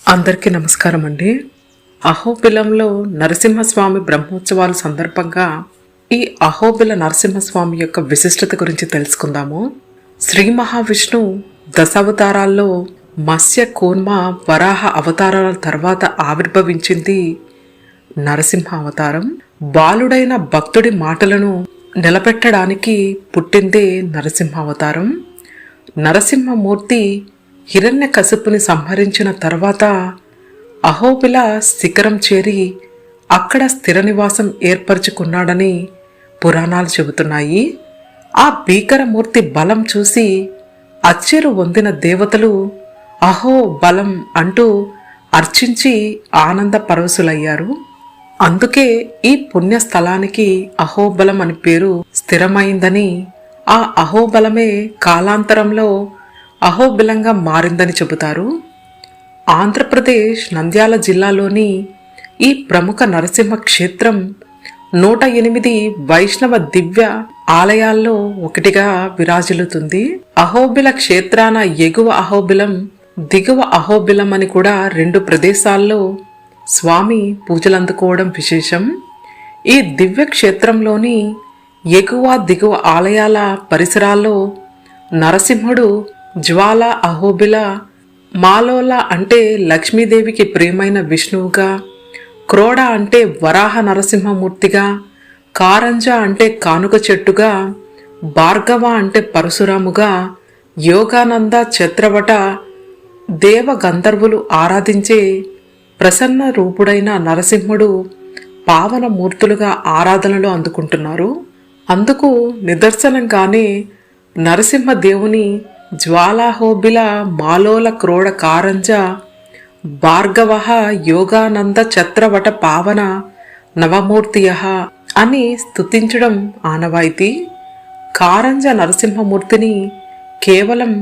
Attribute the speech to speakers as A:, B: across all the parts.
A: అందరికీ నమస్కారం అండి. అహోబిలంలో నరసింహస్వామి బ్రహ్మోత్సవాల సందర్భంగా ఈ అహోబిల నరసింహస్వామి యొక్క విశిష్టత గురించి తెలుసుకుందాము. శ్రీ మహావిష్ణు దశావతారాల్లో మత్స్య కూర్మ వరాహ అవతారాల తర్వాత ఆవిర్భవించింది నరసింహ అవతారం. బాలుడైన భక్తుడి మాటలను నిలబెట్టడానికి పుట్టిందే నరసింహ అవతారం. నరసింహమూర్తి హిరణ్యకశిపుని సంహరించిన తర్వాత అహోబిల శిఖరం చేరి అక్కడ స్థిర నివాసం ఏర్పరచుకున్నాడని పురాణాలు చెబుతున్నాయి. ఆ భీకరమూర్తి బలం చూసి అచ్చెరు పొందిన దేవతలు అహో బలం అంటూ అర్చించి ఆనంద పరవశులయ్యారు. అందుకే ఈ పుణ్యస్థలానికి అహోబలం అని పేరు స్థిరమైందని, ఆ అహోబలమే కాలాంతరంలో అహోబిలంగా మారిందని చెబుతారు. ఆంధ్రప్రదేశ్ నంద్యాల జిల్లాలోని ఈ ప్రముఖ నరసింహ క్షేత్రం 108 వైష్ణవ దివ్య ఆలయాల్లో ఒకటిగా విరాజిల్లుతుంది. అహోబిల క్షేత్రాన ఎగువ అహోబిలం, దిగువ అహోబిలం అని కూడా 2 ప్రదేశాల్లో స్వామి పూజలందుకోవడం విశేషం. ఈ దివ్య క్షేత్రంలోని ఎగువ దిగువ ఆలయాల పరిసరాల్లో నరసింహుడు జ్వాల అహోబిల, మాలోల అంటే లక్ష్మీదేవికి ప్రియమైన విష్ణువుగా, క్రోడ అంటే వరాహ నరసింహమూర్తిగా, కారంజ అంటే కానుక చెట్టుగా, భార్గవ అంటే పరశురాముగా, యోగానంద ఛత్రవట దేవ గంధర్వులు ఆరాధించే ప్రసన్న రూపుడైన నరసింహుడు పావన మూర్తులుగా ఆరాధనలు అందుకుంటున్నారు. అందుకు నిదర్శనంగానే నరసింహదేవుని జ్వాలాహోబిల, మాలోల, క్రోడ, కారంజ, భార్గవ, యోగానంద ఛత్రవట పావన నవమూర్తియ అని స్తుతించడం ఆనవాయితీ. కారంజ నరసింహమూర్తిని కేవలం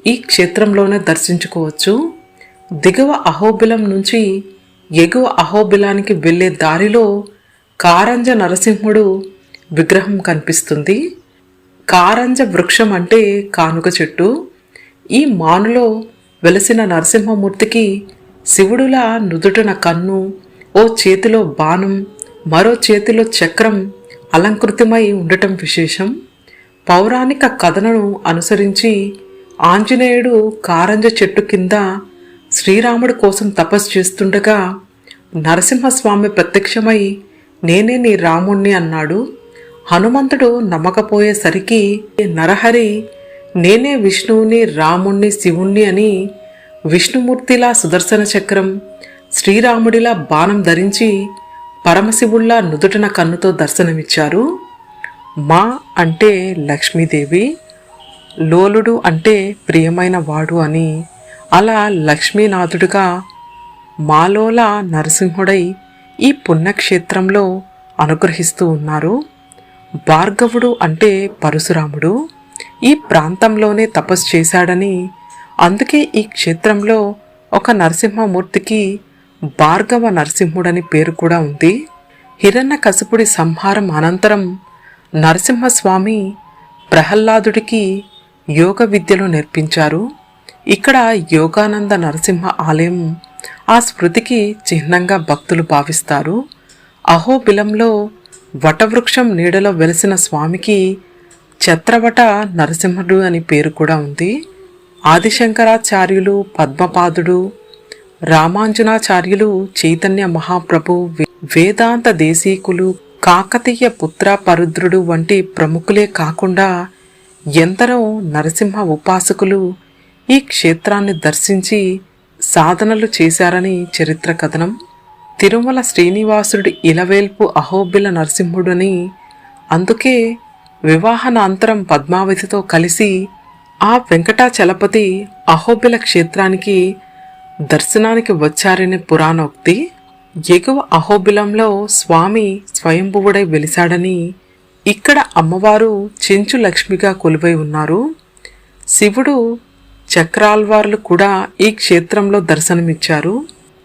A: ఈ క్షేత్రంలోనే దర్శించుకోవచ్చు. దిగువ అహోబిలం నుంచి ఎగువ అహోబిలానికి వెళ్లే దారిలో కారంజ నరసింహుడు విగ్రహం కనిపిస్తుంది. కారంజ వృక్షం అంటే కానుక చెట్టు. ఈ మానులో వెలసిన నరసింహమూర్తికి శివుడులా నుదుటన కన్ను, ఓ చేతిలో బాణం, మరో చేతిలో చక్రం అలంకృతమై ఉండటం విశేషం. పౌరాణిక కథలను అనుసరించి ఆంజనేయుడు కారంజ చెట్టు కింద శ్రీరాముడి కోసం తపస్సు చేస్తుండగా నరసింహస్వామి ప్రత్యక్షమై నేనే నీ రాముణ్ణి అన్నాడు. హనుమంతుడు నమ్మకపోయేసరికి నరహరి నేనే విష్ణువుని, రాముణ్ణి, శివుణ్ణి అని విష్ణుమూర్తిలా సుదర్శన చక్రం, శ్రీరాముడిలా బాణం ధరించి పరమశివుళ్లా నుదుటన కన్నుతో దర్శనమిచ్చారు. మా అంటే లక్ష్మీదేవి, లోలుడు అంటే ప్రియమైన వాడు అని, అలా లక్ష్మీనాథుడుగా మాలోల నరసింహుడై ఈ పుణ్యక్షేత్రంలో అనుగ్రహిస్తూ ఉన్నారు. భార్గవుడు అంటే పరశురాముడు ఈ ప్రాంతంలోనే తపస్సు చేశాడని, అందుకే ఈ క్షేత్రంలో ఒక నరసింహమూర్తికి భార్గవ నరసింహుడని పేరు కూడా ఉంది. హిరణ్యకశిపుడి సంహారం అనంతరం నరసింహస్వామి ప్రహ్లాదుడికి యోగ విద్యలు నేర్పించారు. ఇక్కడ యోగానంద నరసింహ ఆలయం ఆ స్మృతికి చిహ్నంగా భక్తులు భావిస్తారు. అహోబిలంలో వటవృక్షం నీడలో వెలిసిన స్వామికి ఛత్రవట నరసింహుడు అని పేరు కూడా ఉంది. ఆదిశంకరాచార్యులు, పద్మపాదుడు, రామాంజనాచార్యులు, చైతన్య మహాప్రభు, వేదాంత దేశీకులు, కాకతీయ పుత్ర పరుద్రుడు వంటి ప్రముఖులే కాకుండా ఎందరో నరసింహ ఉపాసకులు ఈ క్షేత్రాన్ని దర్శించి సాధనలు చేశారని చరిత్ర కథనం. తిరుమల శ్రీనివాసుడి ఇలవేల్పు అహోబిల నరసింహుడని, అందుకే వివాహనాంతరం పద్మావతితో కలిసి ఆ వెంకటాచలపతి అహోబిల క్షేత్రానికి దర్శనానికి వచ్చారని పురాణోక్తి. ఎగువ అహోబిలంలో స్వామి స్వయంభువుడై వెలిశాడని, ఇక్కడ అమ్మవారు చెంచు లక్ష్మిగా కొలువై ఉన్నారు. శివుడు చక్రాల్వార్లు కూడా ఈ క్షేత్రంలో దర్శనమిచ్చారు.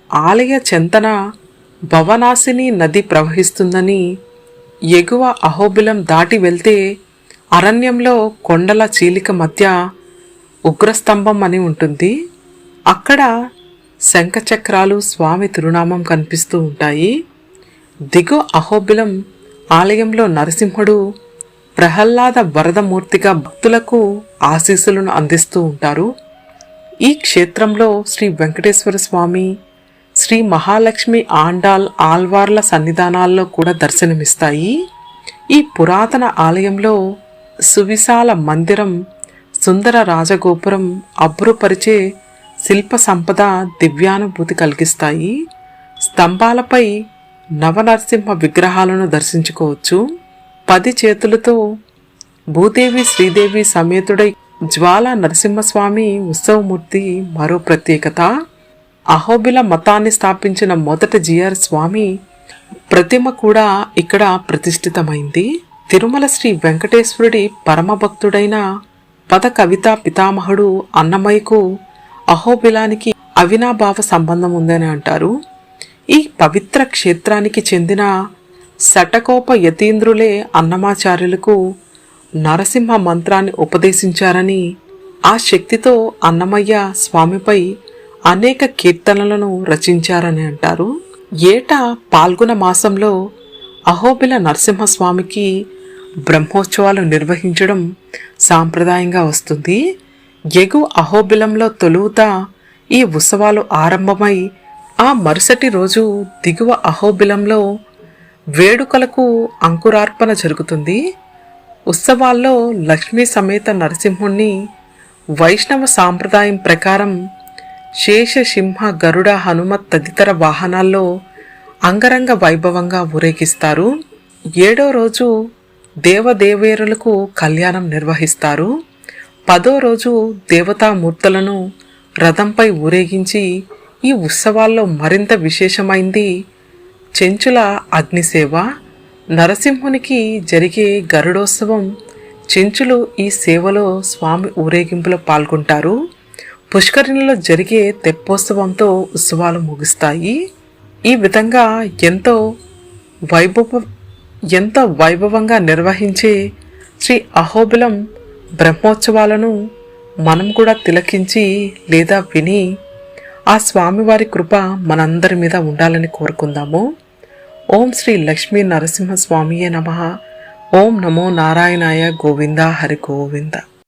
A: ఆలయ చెంతన భవనాశిని నది ప్రవహిస్తుందని, ఎగువ అహోబిలం దాటి వెళ్తే అరణ్యంలో కొండల చీలిక మధ్య ఉగ్రస్తంభం అని ఉంటుంది. అక్కడ శంఖచక్రాలు స్వామి తిరునామం కనిపిస్తూ ఉంటాయి. దిగువ అహోబిలం ఆలయంలో నరసింహుడు ప్రహ్లాద వరదమూర్తిగా భక్తులకు ఆశీస్సులను అందిస్తూ ఉంటారు. ఈ క్షేత్రంలో శ్రీ వెంకటేశ్వర స్వామి, శ్రీ మహాలక్ష్మి ఆళ్వార్ల సన్నిధానాల్లో కూడా దర్శనమిస్తాయి. ఈ పురాతన ఆలయంలో సువిశాల మందిరం, సుందర రాజగోపురం అబ్బురుపరిచే శిల్ప సంపద దివ్యానుభూతి కలిగిస్తాయి. స్తంభాలపై నవనరసింహ విగ్రహాలను దర్శించుకోవచ్చు. 10 చేతులతో భూదేవి శ్రీదేవి సమేతుడై జ్వాల నరసింహస్వామి ఉత్సవమూర్తి మరో ప్రత్యేకత. అహోబిల మతాన్ని స్థాపించిన మొదటి జిఆర్ స్వామి ప్రతిమ కూడా ఇక్కడ ప్రతిష్ఠితమైంది. తిరుమల శ్రీ వెంకటేశ్వరుడి పరమభక్తుడైన పద కవితా పితామహుడు అన్నమయ్యకు అహోబిలానికి అవినాభావ సంబంధం ఉందని అంటారు. ఈ పవిత్ర క్షేత్రానికి చెందిన శటకోప యతీంద్రులే అన్నమాచార్యులకు నరసింహ మంత్రాన్ని ఉపదేశించారని, ఆ శక్తితో అన్నమయ్య స్వామిపై అనేక కీర్తనలను రచించారని అంటారు. ఏటా పాల్గొన మాసంలో అహోబిల నరసింహస్వామికి బ్రహ్మోత్సవాలు నిర్వహించడం సాంప్రదాయంగా వస్తుంది. ఎగు అహోబిలంలో తొలుత ఈ ఉత్సవాలు ఆరంభమై ఆ మరుసటి రోజు దిగువ అహోబిలంలో వేడుకలకు అంకురార్పణ జరుగుతుంది. ఉత్సవాల్లో లక్ష్మీ సమేత నరసింహుణ్ణి వైష్ణవ సాంప్రదాయం ప్రకారం శేష, సింహ, గరుడ, హనుమత్ తదితర వాహనాల్లో అంగరంగ వైభవంగా ఊరేగిస్తారు. 7వ రోజు దేవదేవేరులకు కళ్యాణం నిర్వహిస్తారు. 10వ రోజు దేవతామూర్తులను రథంపై ఊరేగించి ఈ ఉత్సవాల్లో మరింత విశేషమైంది చెంచుల అగ్నిసేవ. నరసింహునికి జరిగే గరుడోత్సవం చెంచులు ఈ సేవలో స్వామి ఊరేగింపులో పాల్గొంటారు. పుష్కరిణిలో జరిగే తెప్పోత్సవంతో ఉత్సవాలు ముగుస్తాయి. ఈ విధంగా ఎంతో వైభవంగా నిర్వహించే శ్రీ అహోబిలం బ్రహ్మోత్సవాలను మనం కూడా తిలకించి లేదా విని ఆ స్వామివారి కృప మనందరి మీద ఉండాలని కోరుకుందాము. ఓం శ్రీ లక్ష్మీ నరసింహ స్వామియే నమః. ఓం నమో నారాయణాయ. గోవింద హరి గోవింద.